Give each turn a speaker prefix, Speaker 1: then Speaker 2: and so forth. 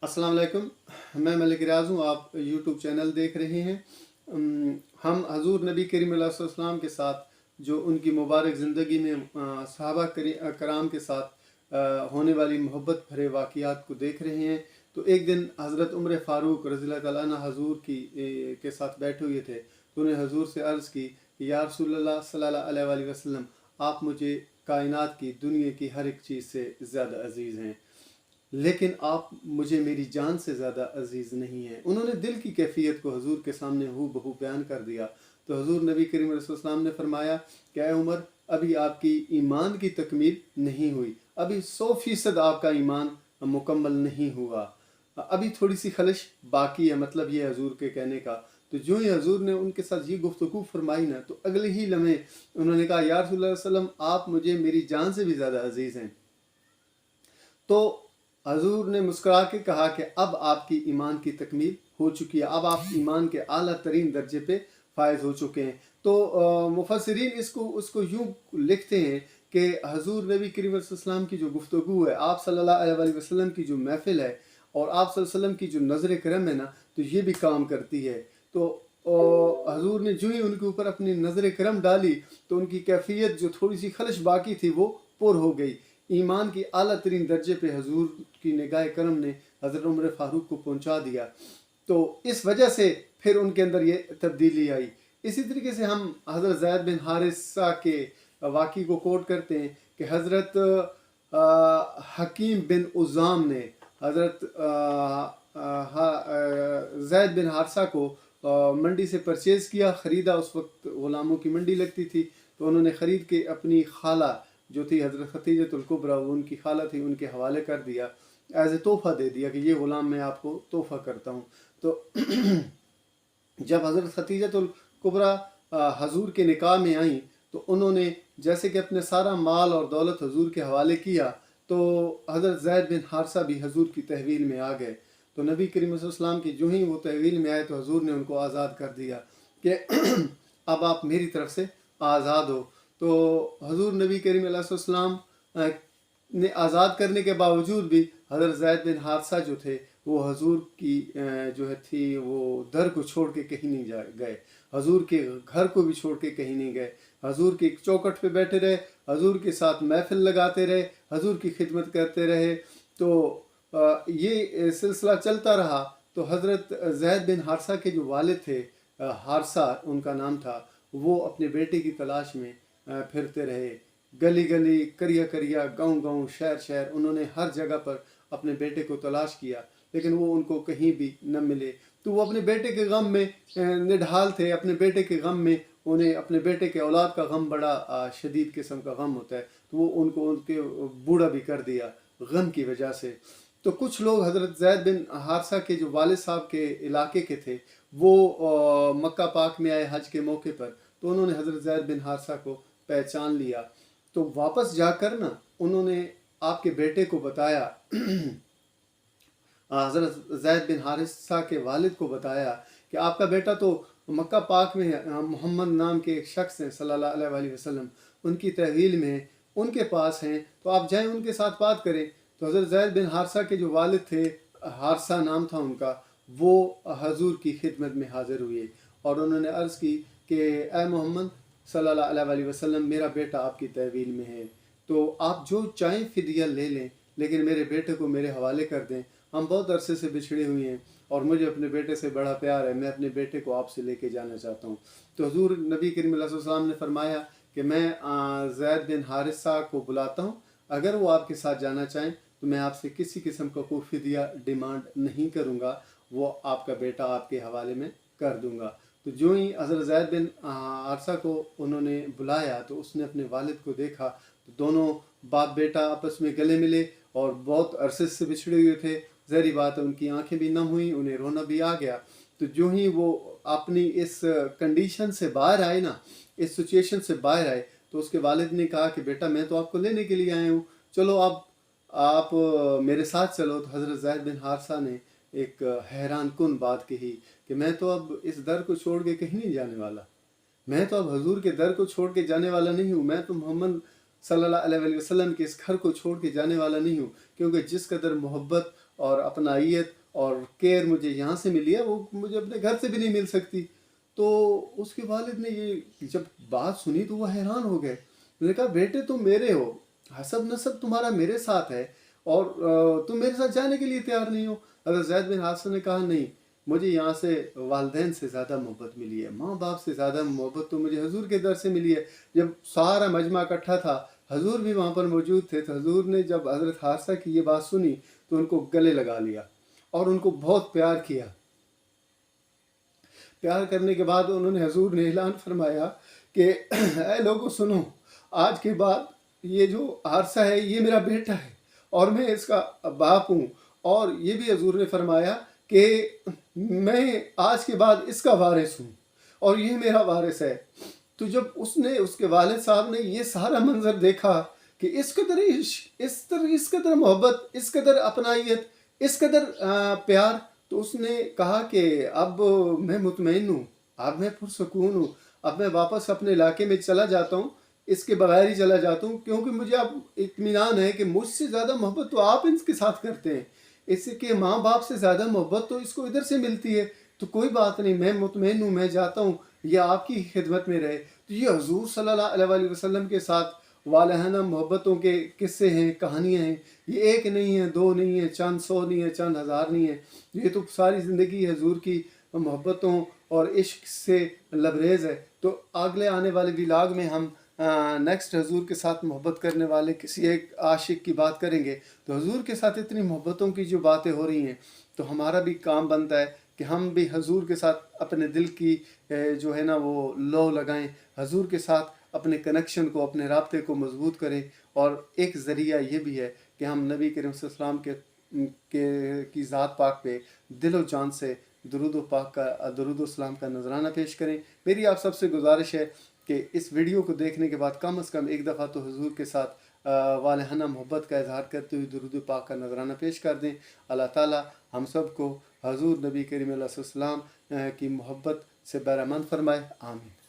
Speaker 1: अस्सलाम वालेकुम। मैं मलिक रियाज हूँ। आप यूट्यूब चैनल देख रहे हैं। हम हजूर नबी करीम अलैहि सल्लम के साथ जो उनकी मुबारक ज़िंदगी में सहाबा कराम के साथ होने वाली मोहब्बत भरे वाक़ियात को देख रहे हैं। तो एक दिन हज़रत उमर फ़ारूक रज़ियल्लाहु ताला अन्हु हजूर के साथ बैठे हुए थे, तो उन्हें हजूर से अर्ज़ की कि या रसूलल्लाह सल्लल्लाहु अलैहि वसल्लम, आप मुझे कायनात की दुनिया की हर एक चीज़ से ज़्यादा अज़ीज़ हैं, लेकिन आप मुझे मेरी जान से ज़्यादा अजीज़ नहीं हैं। उन्होंने दिल की कैफियत को हजूर के सामने हू बहू बयान कर दिया। तो हजूर नबी करीम अलैहिस्सलाम ने फरमाया कि ऐ उमर, अभी आपकी ईमान की तकमील नहीं हुई, अभी 100% आपका ईमान मुकम्मल नहीं हुआ, अभी थोड़ी सी खलिश बाकी है। मतलब ये हजूर के कहने का। तो जो ही हजूर ने उनके साथ ये गुफ्तगू फरमाई ना, तो अगले ही लम्हे उन्होंने कहा या रसूलल्लाह सल्लल्लाहु अलैहि वसल्लम, आप मुझे मेरी जान से भी ज़्यादा अजीज़ हैं। तो हजूर ने मुस्कुरा के कहा कि अब आपकी ईमान की तकमील हो चुकी है, अब आप ईमान के आला तरीन दर्जे पे फायज हो चुके हैं। तो मुफस्सिरीन उसको यूँ लिखते हैं कि हजूर नबी करीम वसल्लम की जो गुफ्तगू है, आप सल्लल्लाहु अलैहि वसल्लम की जो महफिल है और आप सल्लल्लाहु अलैहि वसल्लम की जो नज़र करम है ना, तो ये भी काम करती है। तो हजूर ने जो ही उनके ऊपर अपनी नज़र करम डाली, तो उनकी कैफियत जो थोड़ी सी खलिश बाकी थी वो पुर हो गई। ईमान की आला तरीन दर्जे पे हजूर की निगाह करम ने हज़रत उमर फ़ारूक को पहुँचा दिया। तो इस वजह से फिर उनके अंदर ये तब्दीली आई। इसी तरीके से हम हज़रत ज़ैद बिन हारिसा के वाक़ी को कोट करते हैं कि हज़रत हकीम बिन उज़ाम ने हज़रत ज़ैद बिन हारिसा को मंडी से परचेज़ किया, ख़रीदा। उस वक्त ग़ुलामों की मंडी लगती थी, तो उन्होंने ख़रीद के अपनी खाला जो थी हज़रत खतीजतुल कुबरा, वो उनकी खाला थी, उनके हवाले कर दिया, एज ए तोहफ़ा दे दिया कि ये ग़ुलाम मैं आपको तोहफ़ा करता हूँ। तो जब हज़रत खतीजतुल कुबरा हजूर के निकाह में आई, तो उन्होंने जैसे कि अपने सारा माल और दौलत हजूर के हवाले किया, तो हज़रत ज़ैद बिन हारिसा भी हजूर की तहवील में आ गए। तो नबी करीम सल्लल्लाहु अलैहि वसल्लम की जो ही वो तहवील में आए, तो हजूर ने उनको आज़ाद कर दिया कि अब आप मेरी तरफ से आज़ाद हो। तो हजूर नबी करीम अलैहिस्सलाम ने आज़ाद करने के बावजूद भी हज़रत ज़ैद बिन हारिसा जो थे, वो हजूर की जो है थी वो दर को छोड़ के कहीं नहीं गए, हजूर के घर को भी छोड़ के कहीं नहीं गए, हजूर की चौकट पे बैठे रहे, हजूर के साथ महफिल लगाते रहे, हजूर की खिदमत करते रहे। तो ये सिलसिला चलता रहा। तो हज़रत ज़ैद बिन हारिसा के जो वालिद थे, हारिसा उनका नाम था, वो अपने बेटे की तलाश में फिरते रहे, गली गली, करिया करिया, गांव गांव, शहर शहर, उन्होंने हर जगह पर अपने बेटे को तलाश किया, लेकिन वो उनको कहीं भी न मिले। तो वो अपने बेटे के गम में निढाल थे। अपने बेटे के गम में उन्हें अपने बेटे के औलाद का गम बड़ा शदीद किस्म का गम होता है, तो वो उनको उनके बूढ़ा भी कर दिया गम की वजह से। तो कुछ लोग हज़रत ज़ैद बिन हारिसा के जो वालिद साहब के इलाके के थे, वो मक्का पाक में आए हज के मौके पर, तो उन्होंने हज़रत ज़ैद बिन हारिसा को पहचान लिया। तो वापस जाकर ना उन्होंने आपके बेटे को बताया, हज़रत ज़ैद बिन हारिसा के वालिद को बताया कि आपका बेटा तो मक्का पाक में है, मोहम्मद नाम के एक शख्स हैं सल्लल्लाहु अलैहि वसल्लम, उनकी तहवील में उनके पास हैं, तो आप जाएं उनके साथ बात करें। तो हज़रत ज़ैद बिन हारिसा के जो वालिद थे, हारिसा नाम था उनका, वो हजूर की खिदमत में हाज़िर हुए और उन्होंने अर्ज़ की कि ए मोहम्मद सल्लल्लाहु अलैहि वसल्लम, मेरा बेटा आपकी तहवील में है, तो आप जो चाहें फ़िदिया ले लें, लेकिन मेरे बेटे को मेरे हवाले कर दें। हम बहुत अरसे से बिछड़े हुए हैं और मुझे अपने बेटे से बड़ा प्यार है, मैं अपने बेटे को आपसे लेके जाना चाहता हूँ। तो हजूर नबी करीम अलैहि वसल्लम ने फरमाया कि मैं ज़ैद बिन हारिसा को बुलाता हूँ, अगर वो आपके साथ जाना चाहें तो मैं आपसे किसी किस्म का कोई फ़िदिया डिमांड नहीं करूँगा, वो आपका बेटा आपके हवाले में कर दूँगा। तो जो ही हज़रत ज़ैद बिन हारिसा को उन्होंने बुलाया, तो उसने अपने वालिद को देखा, तो दोनों बाप बेटा आपस में गले मिले और बहुत अरसे से बिछड़े हुए थे। ज़ाहिर बात है उनकी आंखें भी नम हुई, उन्हें रोना भी आ गया। तो जो ही वो अपनी इस कंडीशन से बाहर आए ना, इस सिचुएशन से बाहर आए, तो उसके वालिद ने कहा कि बेटा मैं तो आपको लेने के लिए आया हूँ, चलो अब आप मेरे साथ चलो। तो हज़रत ज़ैद बिन हारिसा ने एक हैरान कुन बात कही कि मैं तो अब इस दर को छोड़ के कहीं नहीं जाने वाला, मैं तो अब हजूर के दर को छोड़ के जाने वाला नहीं हूँ, मैं तो मोहम्मद सल्लल्लाहु अलैहि वसल्लम के इस घर को छोड़ के जाने वाला नहीं हूँ, क्योंकि जिस कदर मोहब्बत और अपनाइयत और केयर मुझे यहाँ से मिली है, वो मुझे अपने घर से भी नहीं मिल सकती। तो उसके वालिद ने ये जब बात सुनी तो वो हैरान हो गए। उन्होंने कहा, बेटे तुम मेरे हो, हसब नसब तुम्हारा मेरे साथ है, और तुम मेरे साथ जाने के लिए तैयार नहीं हो। हज़रत ज़ैद बिन हारिसा ने कहा, नहीं, मुझे यहाँ से वालिदैन से ज़्यादा मोहब्बत मिली है, माँ बाप से ज़्यादा मोहब्बत तो मुझे हजूर के दर से मिली है। जब सारा मजमा इकट्ठा था, हजूर भी वहाँ पर मौजूद थे, तो हजूर ने जब हज़रत हारिसा की ये बात सुनी तो उनको गले लगा लिया और उनको बहुत प्यार किया। प्यार करने के बाद उन्होंने, हजूर ने ऐलान फरमाया कि ऐ लोगों सुनो, आज के बाद ये जो हारिसा है ये मेरा बेटा है और मैं इसका बाप हूँ। और ये भी हजूर ने फरमाया कि मैं आज के बाद इसका वारिस हूँ और ये मेरा वारिस है। तो जब उसने, उसके वालिद साहब ने ये सारा मंजर देखा कि इस कदर इश्क, इस कदर मोहब्बत, इस कदर अपनाइयत, इस कदर प्यार, तो उसने कहा कि अब मैं मुतमईन हूँ, अब मैं पुरसकून हूँ, अब मैं वापस अपने इलाके में चला जाता हूँ, इसके बगैर ही चला जाता हूँ, क्योंकि मुझे अब इत्मीनान है कि मुझसे ज़्यादा मोहब्बत तो आप इनके साथ करते हैं, इसके माँ बाप से ज़्यादा मोहब्बत तो इसको इधर से मिलती है, तो कोई बात नहीं, मैं मुतमईन हूँ, मैं जाता हूँ, यह आपकी खिदमत में रहे। तो ये हजूर सल्लल्लाहु अलैहि वसल्लम के साथ वालहाना मोहब्बतों के किस्से हैं, कहानियाँ हैं। ये एक नहीं है, दो नहीं है, चंद सौ नहीं है, चंद हज़ार नहीं है, ये तो सारी ज़िंदगी हजूर की मोहब्बतों और इश्क से लबरेज़ है। तो अगले आने वाले व्लॉग में हम नेक्स्ट हजूर के साथ मोहब्बत करने वाले किसी एक आशिक की बात करेंगे। तो हजूर के साथ इतनी मोहब्बतों की जो बातें हो रही हैं, तो हमारा भी काम बनता है कि हम भी हजूर के साथ अपने दिल की जो है ना वो लो लगाएं, हजूर के साथ अपने कनेक्शन को, अपने राब्ते को मजबूत करें। और एक ज़रिया ये भी है कि हम नबी करीम सल्लल्लाहु अलैहि वसल्लम के की ज़ात पाक पे दिलो जान से दरूद सलाम का नजराना पेश करें। मेरी आप सबसे गुजारिश है कि इस वीडियो को देखने के बाद कम से कम एक दफ़ा तो हुजूर के साथ वालहाना मोहब्बत का इजहार करते हुए दरूद पाक का नजराना पेश कर दें। अल्लाह ताला हम सब को हजूर नबी करीम अलैहि सल्लम की मोहब्बत से बहरामंद फरमाए। आमीन।